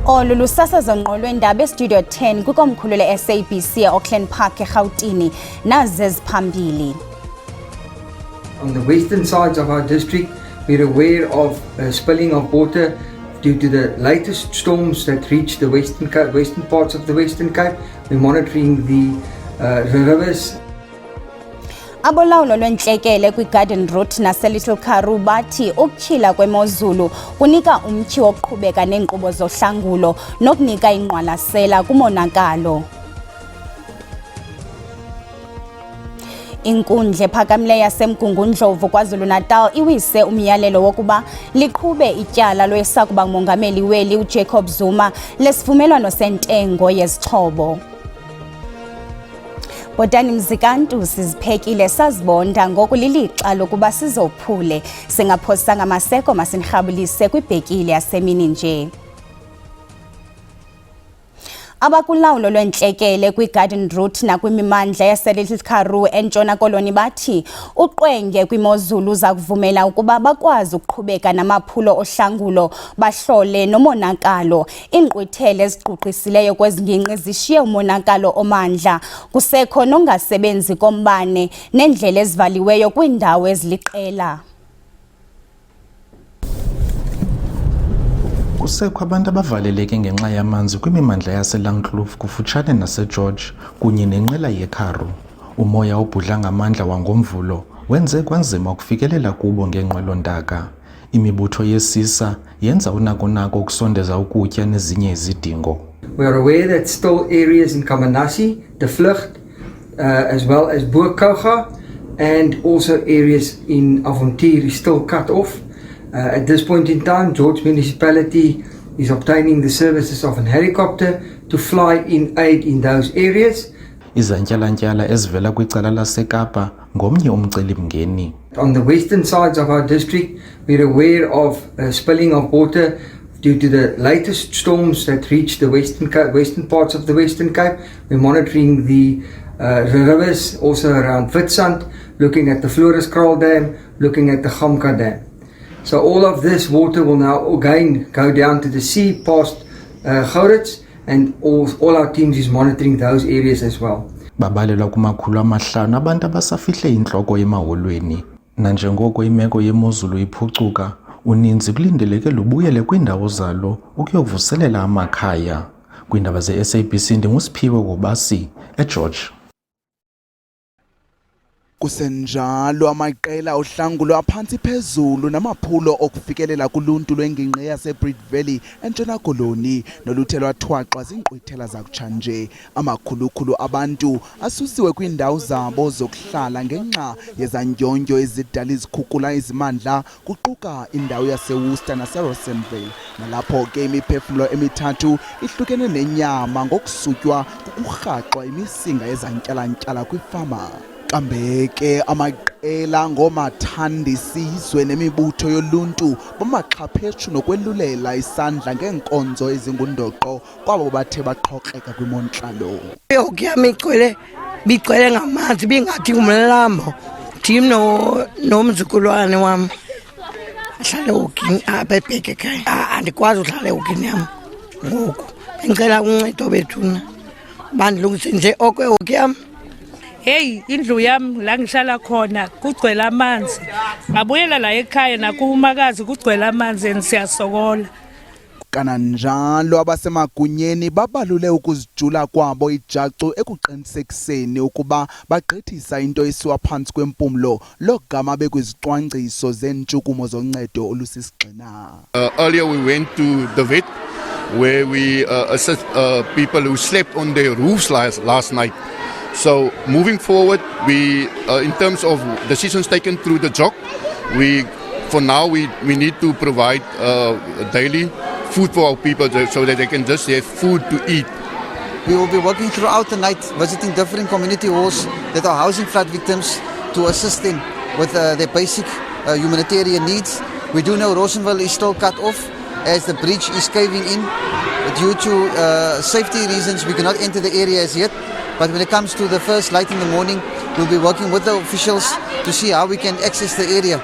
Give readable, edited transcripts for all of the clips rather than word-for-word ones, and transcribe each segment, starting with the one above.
Olu lusasazo ngqo lweendaba eStudio 10 kwikomkhulu le-SABC e-Auckland Park eRhawutini nazi eziphambili. On the western sides of our district, we're aware of spilling of water due to the latest storms that reached the western parts of the Western Cape. We're monitoring the rivers. Abolawulo lwentlekele kwi-Garden Route nase-Little Karoo bathi ukutyhila kwemozulu kunika umtyhi wokuqhubeka neenkqubo zohlangulo nokunika ingqwalasela kumonakalo. Inkundla ephakamileyo yaseMgungundlovu KwaZulu-Natal iwise umyalelo wokuba liqhube ityala loyisakuba ngumongameli weli uJacob Zuma lesivumelwano sentengo yezixhobo. Botani Mzikantu siziphekile sazibonda ngoku lilixa lokuba sizophule singaphosanga amaseko masinirhabulise kwibhekile yasemini nje. Abakulawulo lwentlekele kwi-Garden Route nakwimimandla yase-Little Karoo entshona koloni bathi uqwenge kwimozulu uza kuvumela ukuba bakwazi ukuqhubeka namaphulo ohlangulo bahlole nomonakalo. Iinkqwithelo eziquqisileyo kwezi ngingqi zishiye umonakalo omandla kusekho nongasebenzi kombane neendlela ezivaliweyo kwiindawo eziliqela. Kusekho abantu abavaleleke ngenxa yamanzi kwimimandla yaseLangkloof kufutshane naseGeorge kunye nenqela yeKaroo. Umoya obhudla ngamandla wangomvulo wenze kwanzima ukufikelela kubo ngenqwelontaka. Imibutho yesisa yenza unako ukusondeza ukutya nezinye izidingo. We are aware that still areas in Kamanasi, the Vlucht, as well as Boekouga, and also areas in Avontuur is still cut off. At this point in time, George Municipality is obtaining the services of a helicopter to fly in aid in those areas. Izantyalantyala ezivela kwicala laseKapa ngomnye umcelimngeni. On the western sides of our district, we're aware of spilling of water due to the latest storms that reached the western parts of the Western Cape. We're monitoring the rivers also around Witstrand, looking at the Floriskraal Dam, looking at the Gamka Dam. So all of this water will now again go down to the sea past Gourits, and all our teams is monitoring those areas as well. Babalelwa kumakhulu amahlanu abantu abasafihle intloko emaholweni. Nanjengoko imeko yemozulu iphucuka, uninzi kulindeleke lubuyele kwiindawo zalo ukuyovuselela amakhaya. Kwiindaba ze-SABC ndinguSiphiwe Wobasi eGeorge. Kusenjalo amaqela ohlangulo aphansi phezulu namaphulo okufikelela kuluntu lwengingqi yaseBreed Valley entshona koloni noluthe lwathwaxwa zinkqwithela zakutshanje. Amakhulukhulu abantu asusiwe kwiindawo zabo zokuhlala ngenxa yezandyondyo ezidala izikhukula izimandla kuquka indawo yaseWorcester naseRossendale. Nalapho ke imiphefumlo emithathu ihlukene nenyama ngokusutywa kukurhaxwa imisinga yezantyalantyala kwifama. Kambe ke amaqela ngomathandisizwe nemibutho yoluntu bamaxhaphetshu nokwelulela isandla ngeenkonzo ezingundoqo kwabo bathe baqhokreka kwimontlalo. Yami bigcwele ngamanzi bingathi umlambo ndim nomzukulwane wam ahlale ukini apha ebheke ekhaya. Andikwazi uhlala ukini yam ngoku bengicela uncedo bethuna bandilungise nje okwehoki yam. Hey, indlu yami la ngihlala khona kugcwele amanzi. Ngabuyela la ekhaya nakumakazi kugcwele amanzi siyasokola. Kananjalo abasemagunyeni babalule ukuzijula kwabo ijacu ekuqinisekiseni ukuba bagqithisa into esiwa phansi kwempumlo logama bekwizicwangciso zentshukumo zoncedo olusisigxina. Earlier we went to the vet where we assist people who slept on their roofs last night. So moving forward, we in terms of decisions taken through the JOC, for now we need to provide daily food for our people so that they can just have food to eat. We will be working throughout the night, visiting different community halls that are housing flood victims to assist them with their basic humanitarian needs. We do know Rossendale is still cut off as the bridge is caving in. Due to safety reasons, we cannot enter the area as yet. But when it comes to the first light in the morning, we'll be working with the officials to see how we can access the area.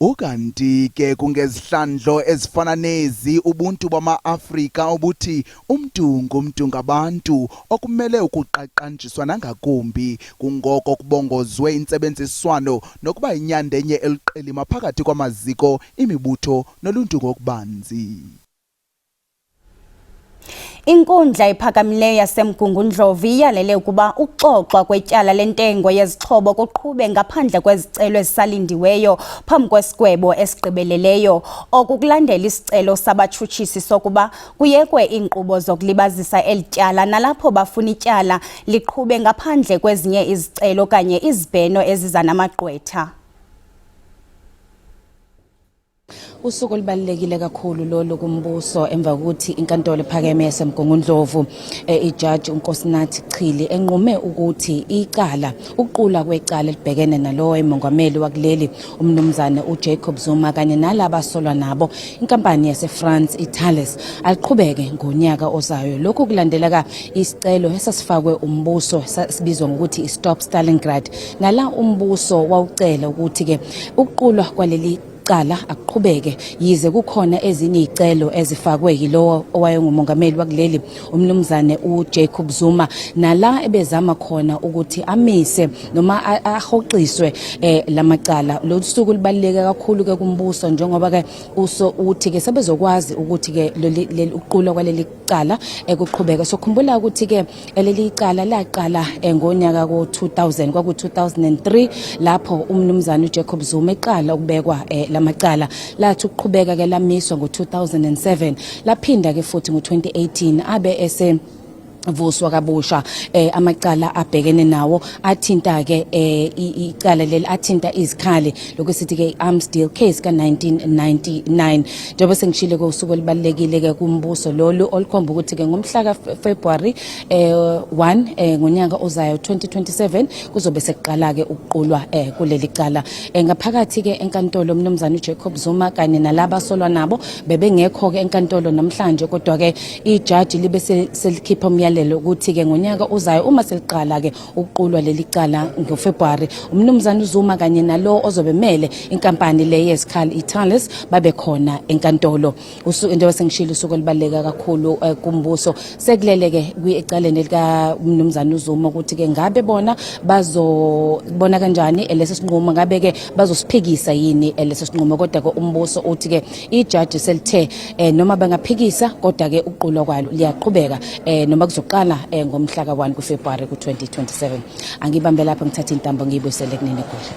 Ukanti ke kungezihlandlo ezifana nezi ubuntu bama-Afrika obuthi umntu ngumntu ngabantu okumele ukuqaqanjiswa nangakumbi kungoko kubongozwe intsebenziswano nokuba inyandenye eliqilima phakathi kwamaziko imibutho noluntu ngokubanzi. Inkundla ephakamileyo yaseMgungundlovu iyalele ukuba ukuxoxwa kwetyala lentengo yezixhobo kuqhube ngaphandle kwezicelo ezisalindiweyo phambi kwesigwebo esigqibeleleyo okukulandela isicelo sabatshutshisi sokuba kuyekwe iinkqubo zokulibazisa eli tyala nalapho bafuna ityala liqhube ngaphandle kwezinye izicelo kanye izibheno eziza namagqwetha. Usuku olubalulekile kakhulu lolu kumbuso emva kokuthi inkantolo ephakeme yaseMgungundlovu ijaji uNkosinathi Chili enqume ukuthi icala uqula kwecala libhekene nalowo emongameli wakuleli umnumzana uJacob Zuma kanye nalabo asolwa nabo inkampani yaseFrance iThalès aliqhubeke ngonyaka ozayo. Lokhu kulandeleka isicelo esasifakwe umbuso sibizwa ngokuthi iStop Stalingrad nala umbuso wawucela ukuthi ke ukuqulwa kwaleli cala aqhubeke yize kukhona ezinye izicelo ezifakwe yilowo owayengumongameli wakuleli umnumzane uJacob Zuma nala ebezama khona ukuthi amise noma ahoxiswe lamacala. Lo suku libaluleke kakhulu ke kumbuso njengoba ke uthi ke sebezokwazi ukuthi ke leli uqulwa kwaleli cala ekuqhubeka. Sokhumbula ukuthi ke leli cala laqala ngonyaka ko-2000 kwaku-2003 lapho umnumzane uJacob Zuma eqala ukubekwa lamacala lathi ukuqhubeka ke lamiswa ngo-2007 laphinda ke futhi ngo-2018 abe vuswa kabusha amacala abhekene nawo athinta ke icala leli athinta izikhali lokusithi ke arms deal case ka1999 njengoba sengishilo ke usuku libalekile ke kumbuso lolu olikhomba ukuthi ke ngomhla ka February 1 ngonyaka ozayo 2027 kuzobe sekuqala ke ukuqulwa kuleli cala ngaphakathi ke enkantolo umnumzana uJacob Zuma kanye nalabo asolwa nabo bebengekho ke enkantolo namhlanje kodwa ke ijaji libe selikhipha lelo ukuthi ke ngonyaka uzayo uma seliqala ke ukuqulwa leli cala ngoFebruary umnumzana uZuma kanye nalo ozobemele inkampani le yesikhali iThalès babe khona enkantolo. Into sengishilo usuku libaleka kakhulu kumbuso sekulele ke kwicaleni lika umnumzana uZuma ukuthi ke ngabe bona bazobona kanjani lesi sinqumo ngabe ke bazosiphikisa yini lesi sinqumo kodwa ke umbuso uthi ke ijaji selithe noma bangaphikisa kodwa ke ukuqulwa kwalo liyaqhubeka noma kuzoqala ngomhla ka1 kuFebruary ku2027. Angibambe lapha ngithatha intambo ngiyibuyisele kunene kuhle.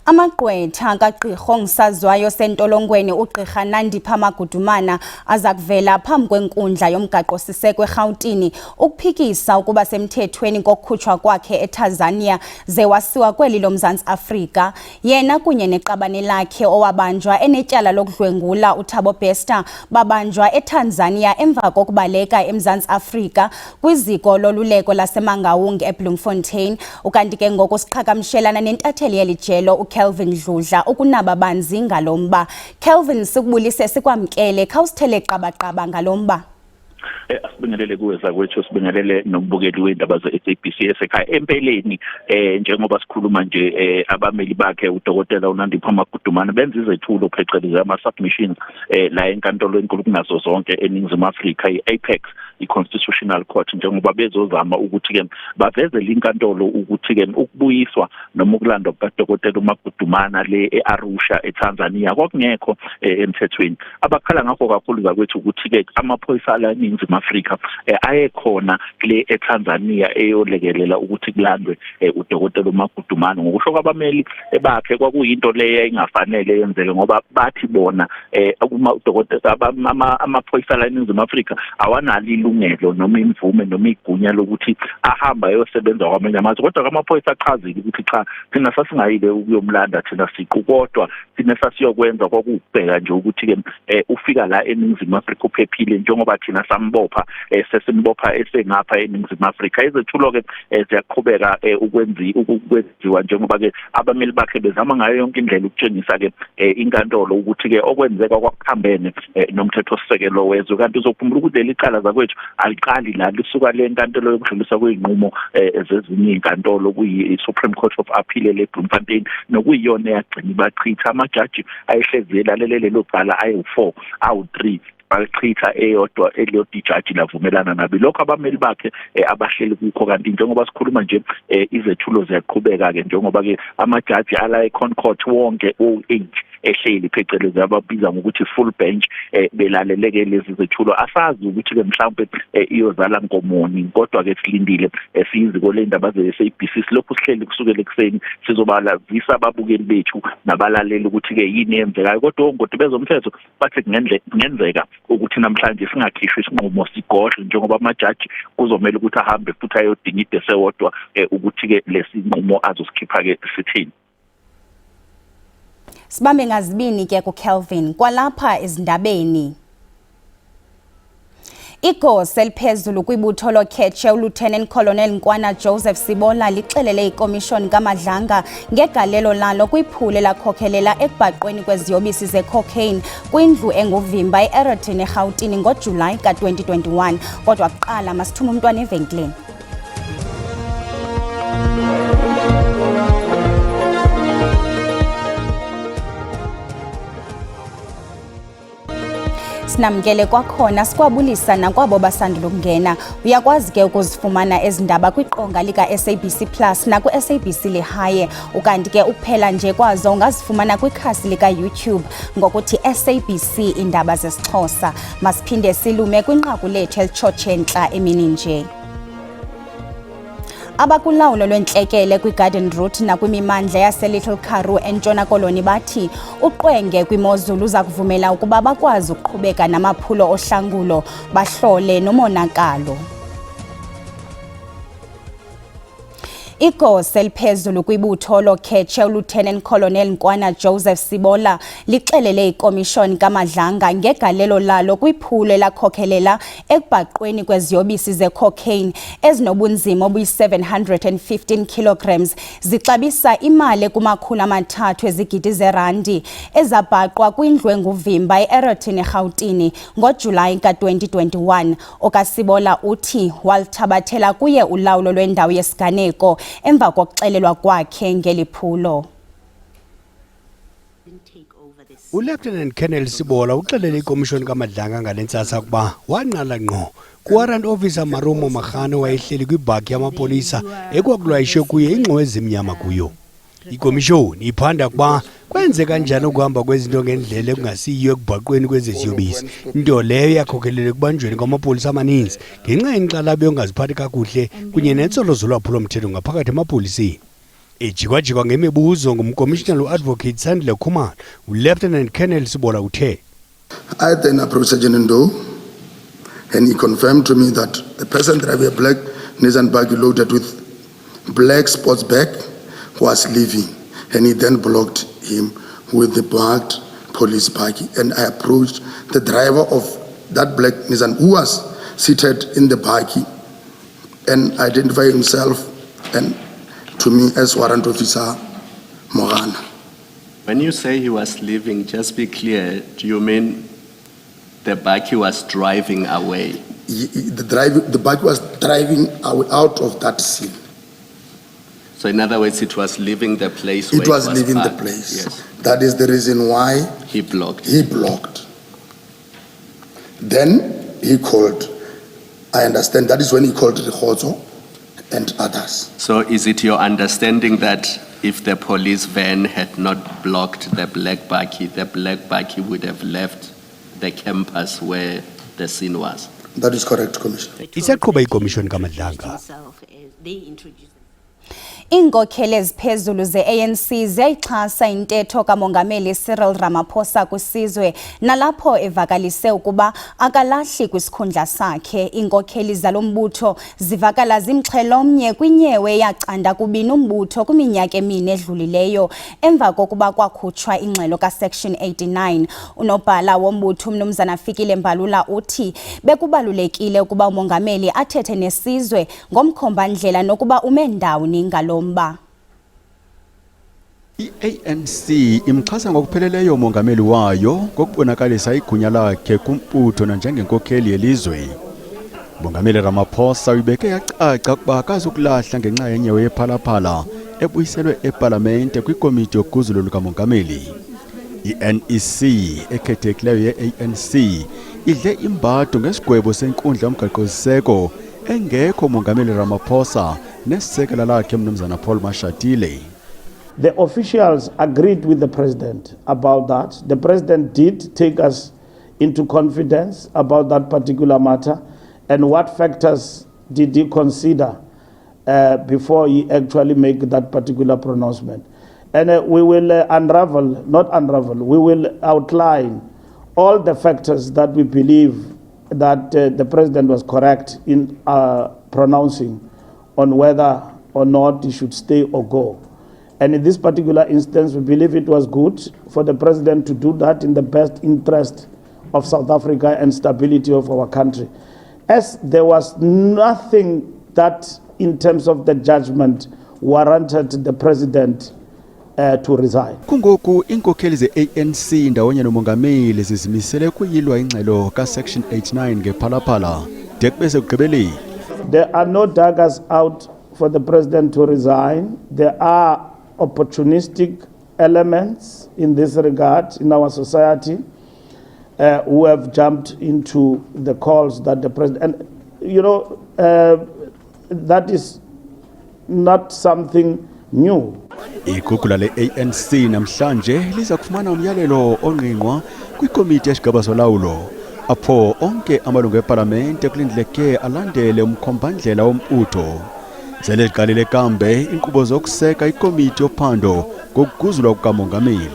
Amagqwetha kaGqirha ongisazwayo sentolongweni uGqirha Nandipha Magudumana aza kuvela phambi kwenkundla yomgaqo siseko eGauteng ukuphikisa ukuba semthethweni kokukhutshwa kwakhe eTanzania ze wasiwa kweli loMzantsi Afrika. Yena kunye neqabane lakhe owabanjwa enetyala lokudlwengula uThabo Bester babanjwa eTanzania emva kokubaleka eMzantsi Afrika kwiziko loluleko laseMangaung eBloemfontein. Ukanti ke ngokusiqhagamshelana nentatheli yelijelo Kelvin Dludla ukunaba banzi ngalomba. Kelvin sikubulise sikwamkele khawusithele qabaqaba ngalomba. Asibingelele kuweza kwethu sibingelele nombukeli wendaba ze-SABC esekhaya empeleni njengoba sikhuluma nje abameli bakhe uDokotela uNandipha Magudumana benza izethulo phecelezi ama-submissions la enkantolo enkulu kunazo zonke eNingizimu Afrika i-Apex i-Constitutional Court njengoba bezozama ukuthi ke baveze linkantolo ukuthi ke ukubuyiswa noma ukulandwa kukaDokotela uMagudumana le eArusha eTanzania kwakungekho emthethweni. Abakhala ngakho kakhulu zakwethu ukuthi ke amaphoyisa la eNingizimu Afrika ayekhona kule eTanzania eyolekelela ukuthi kulandwe uDokotela uMagudumana. Ngokusho kwabameli bakhe kwakuyinto leyo engafanele yenzeke ngoba bathi bona uma uDokotela amaphoyisa la eNingizimu Afrika awanalo ilungelo noma imvume noma igunya lokuthi ahamba ayosebenza kwamanye amazwe. Kodwa amaphoyisa achazile ukuthi cha thina sasingayile ukuyomlanda thina siqu kodwa thina sasiyokwenza kwakubheka nje ukuthi ke ufika la eNingizimu Afrika uphephile njengoba thina sambopha sesimbopha esengapha eNingizimu Afrika. Izethulo ke ziyaqhubeka ukwenziwa njengoba ke abameli bakhe bezama ngayo yonke indlela ukutshengisa ke inkantolo ukuthi ke okwenzeka kwakuhambene nomthetho sisekelo wezwe. Kanti uzokhumbula ukuthi leli cala zakwethu aliqali la lisuka le nkantolo yokudlulisa kweinqumo zezinye inkantolo izolo kuyi-Supreme Court of Appeal eBloemfontein nokuyiyona eyagcina ibachitha amajaji ayehlezi elalele lelo cala ayi-4 awu-3 bachitha eyodwa eliyodwa ijaji lavumelana nabi lokho abameli bakhe abahleli kukho kanti njengoba sikhuluma nje izethulo ziyaqhubeka ke njengoba ke amajaji ala eConcord wonke o8 ehleli phecelezi ababiza ngokuthi full bench belaleleke lezi zethulo asazi ukuthi ke mhlawumbe iyozala nkomoni kodwa ke silindile siyiziko lendaba ze-SABC lokho sihleli kusukela ekseni sizobalazisa ababukeli bethu nabalaleli ukuthi ke yini eyenzekayo kodwa ngoti bezomthetho bathi kungenzeka ukuthi namhlanje singakhishwe isinqumo sigodle njengoba amajaji kuzomela ukuthi ahambe futhi ayodinga idesewodwa ukuthi ke lesinqumo azosikhipha ke sithini. Sibambe ngazibini ke kuKelvin kwalapha ezindabeni. Igosa eliphezulu kwibutho lokhetshe uLieutenant Colonel Nkwana Joseph Sibola lixelele ikomishoni kaMadlanga ngegalelo lalo kwiphule lakhokhelela ekubhaqweni kweziyobisi zecocaine kwindlu enguvimba eErton eGauteng ngoJulayi ka-2021 kodwa kuqala masithuma umntwana evenkileni. Sinamkele kwakhona sikwabulisa nakwabo basandula ukungena uyakwazi ke ukuzifumana ezindaba kwiqonga lika SABC Plus na ku SABC Lehaye ukanti ke uphela nje kwazo ungazifumana kwikhasi lika YouTube ngokuthi SABC indaba zesiXhosa masiphinde silume kwinqaku lethu elitshotshentla emini nje. Abakulawulo lwentlekele kwiGarden Route nakwimimandla yaseLittle Karoo eNtshona Koloni bathi uqwenge kwimozulu uza kuvumela ukuba bakwazi ukuqhubeka namaphulo ohlangulo bahlole nomonakalo. Igosa eliphezulu kwibutho lokhetshe uLieutenant Colonel Nkwana Joseph Sibola lixelele ikomishoni kaMadlanga ngegalelo lalo kwiphule lakhokhelela ekubhaqweni kweziyobisi zecocaine ezinobunzima obuyi-715 kilograms zixabisa imali kuma-300 ezigidi zerandi ezabhaqwa kwindlu enguvimba eErton eGauteng ngoJulayi ka-2021. OkaSibola uthi walithabathela kuye ulawulo lwendawo yesiganeko emva kokuxelelwa kwakhe ngeliphulo. uLieutenant Colonel Sibola uxelele ikomishoni kaMadlanga ngalentsasa ukuba wanqala ngqo ku-warrant officer Marumo Magano wayehleli kwibhaki yamapolisa ekwakulayishe kuye ingxo ezimnyama kuyo. Ikomishoni iphanda ukuba kwenze kanjani ukuhamba kwezinto ngendlela ekungasiyiyo ekubhaqweni kwezeziyobisi into leyo yakhokhelele kubanjweni kwamapolisa amaninzi ngenxa yenkxalabo yongaziphathi kakuhle kunye nentsolo zolwaphulomthetho ngaphakathi emapoliseni. Ejikwa-jikwa ngemibuzo ngumkomishinala uadvocate Sandile Khumalo uLieutenant Colonel Sibola uthe I then approached Sergeant Ndo and he confirmed to me that the person driving a black Nissan buggy loaded with black sports bag was leaving, and he then blocked him with the parked police buggy. And I approached the driver of that black Nissan who was seated in the buggy and identified himself and to me as Warrant Officer Morana. When you say he was leaving, just be clear, do you mean the buggy was driving away? The buggy was driving out of that scene. So in other words, it was leaving the place where it was leaving parked. the place. Yes. That is the reason why he blocked. Then he called. I understand that is when he called Rekhozo and others. So is it your understanding that if the police van had not blocked the black buggy would have left the campus where the scene was? That is correct, Commissioner. Isaqhuba ikomishoni kaMadlanga. Iinkokheli eziphezulu ze-ANC ziyayixhasa intetho kamongameli Cyril Ramaphosa kwisizwe nalapho evakalise ukuba akalahli kwisikhundla sakhe. Iinkokheli zalo mbutho zivakala zimxhelomnye kwinyewe eyacanda kubini umbutho kwiminyaka emine edlulileyo emva kokuba kwakhutshwa ingxelo kaSection 89. Unobhala wombutho uMnumzana Fikile Mbalula uthi bekubalulekile ukuba umongameli athethe nesizwe ngomkhombandlela nokuba ume ndawoni ngalo mba. I-ANC imxhasa ngokupheleleyo umongameli wayo ngokubonakalisa igunya lakhe kumbutho nanjengenkokheli yelizwe. Mongameli Ramaphosa uyibeke yacaca ukuba akazukulahla ngenxa yenyewe yephalaphala ebuyiselwe eParlamente kwikomiti yoguzulo lukamongameli. I-NEC ekhethekileyo ye-ANC idle imbado ngesigwebo senkundla yomgaqo-siseko engekho Mongameli Ramaphosa nesekela lakhe Mnumzana Paul Mashatile. The officials agreed with the president about that. The president did take us into confidence about that particular matter and what factors did he consider before he actually make that particular pronouncement. And we will we will outline all the factors that we believe that the president was correct in pronouncing on whether or not he should stay or go. And in this particular instance, we believe it was good for the president to do that in the best interest of South Africa and stability of our country. As there was nothing that, in terms of the judgment, warranted the president to resign. Kungoku inkokheli ze-ANC ndawonye nomongameli zizimisele kuyilwa ingxelo ka-Section 89 ngephalaphala de kube sekugqibeleni. There are no daggers out for the president to resign. There are opportunistic elements in this regard in our society who have jumped into the calls that the president, and you know, that is not something new. Ikukula le-ANC namhlanje liza kufumana umyalelo ongqingqwa kwikomiti yesigaba solawulo apho onke amalungu eParlamente kulindleke alandele umkhombandlela wombutho. Sele liqalile kambe inkqubo zokuseka ikomiti yophando ngokuguzulwa kukamongameli.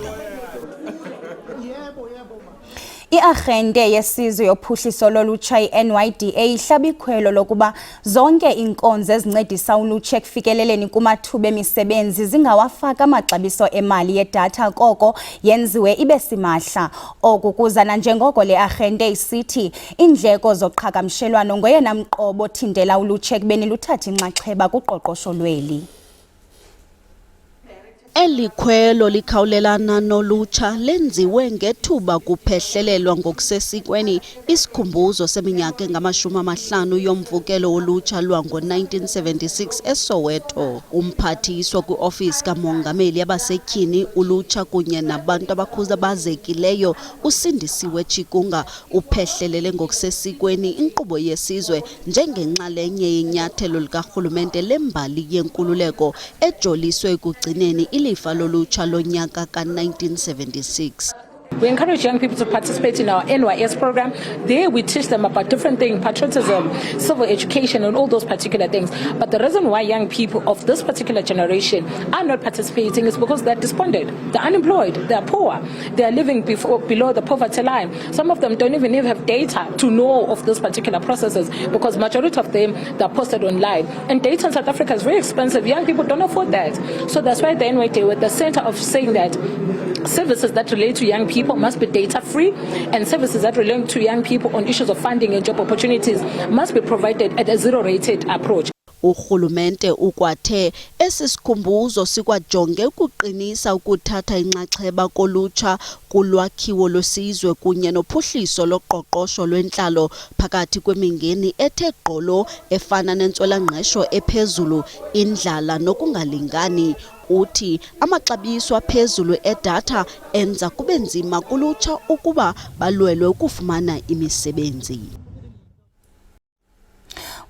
I-Arhente yesizwe yophuhliso lolutsha i-NYDA ihlaba ikhwelo lokuba zonke inkonzo ezincedisa ulutsha ekufikeleleni kumathuba emisebenzi zingawafaka amaxabiso emali yedatha koko yenziwe ibe simahla. Oku kuzana njengoko le Arhente isithi iindleko zoqhagamshelwano ngoyena mqobo othintela ulutsha ekubeni luthathe inxaxheba kuqoqosho lweli. Elikhwelo likhawulelana nolutsha lenziwe ngethuba kuphehlelelwa ngokusesikweni isikhumbuzo seminyaka engama-50 yomvukelo wolutsha lwango-1976 eSoweto. Umphathiswa kwiofisi kamongameli abasetyhini ulutsha kunye nabantu abakhubazekileyo uSindisiwe Chikunga uphehlelele ngokusesikweni inkqubo yesizwe njengenxalenye yenyathelo likarhulumente lembali yenkululeko ejoliswe ekugcineni ilifa lolutsha lonyaka ka-1976. We encourage young people to participate in our NYS program. There we teach them about different things, patriotism, civil education, and all those particular things. But the reason why young people of this particular generation are not participating is because they're despondent, they're unemployed, they're poor, they're living below the poverty line. Some of them don't even have data to know of those particular processes because majority of them, they're posted online. And data in South Africa is very expensive. Young people don't afford that. So that's why the NYDA, with the center of saying that services that relate to young people must be data free, and services that relate to young people on issues of funding and job opportunities must be provided at a zero-rated approach. Urhulumente ukwathe esisikhumbuzo sikwajonge ukuqinisa ukuthatha inxaxheba kolutsha kulwakhiwo lwesizwe kunye nophuhliso loqoqosho lwentlalo phakathi kwemingeni ethe gqolo efana nentswelangqesho ephezulu, indlala nokungalingani. Uthi amaxabiso aphezulu edatha enza kube nzima kulutsha ukuba balwelwe ukufumana imisebenzi.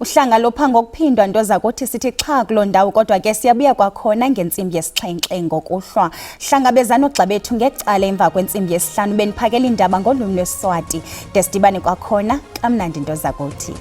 Uhlanga lophango okuphindwa nto zakuthi sithi xha kuloo ndawo kodwa ke siyabuya kwakhona ngentsimbi yesixhenxe ngokuhlwa. Hlangabezana ogxa bethu ngecala emva kwentsimbi yesihlanu beniphakela indaba ngolwimi lweSiswati. Desidibane kwakhona kamnandi nto zakuthi.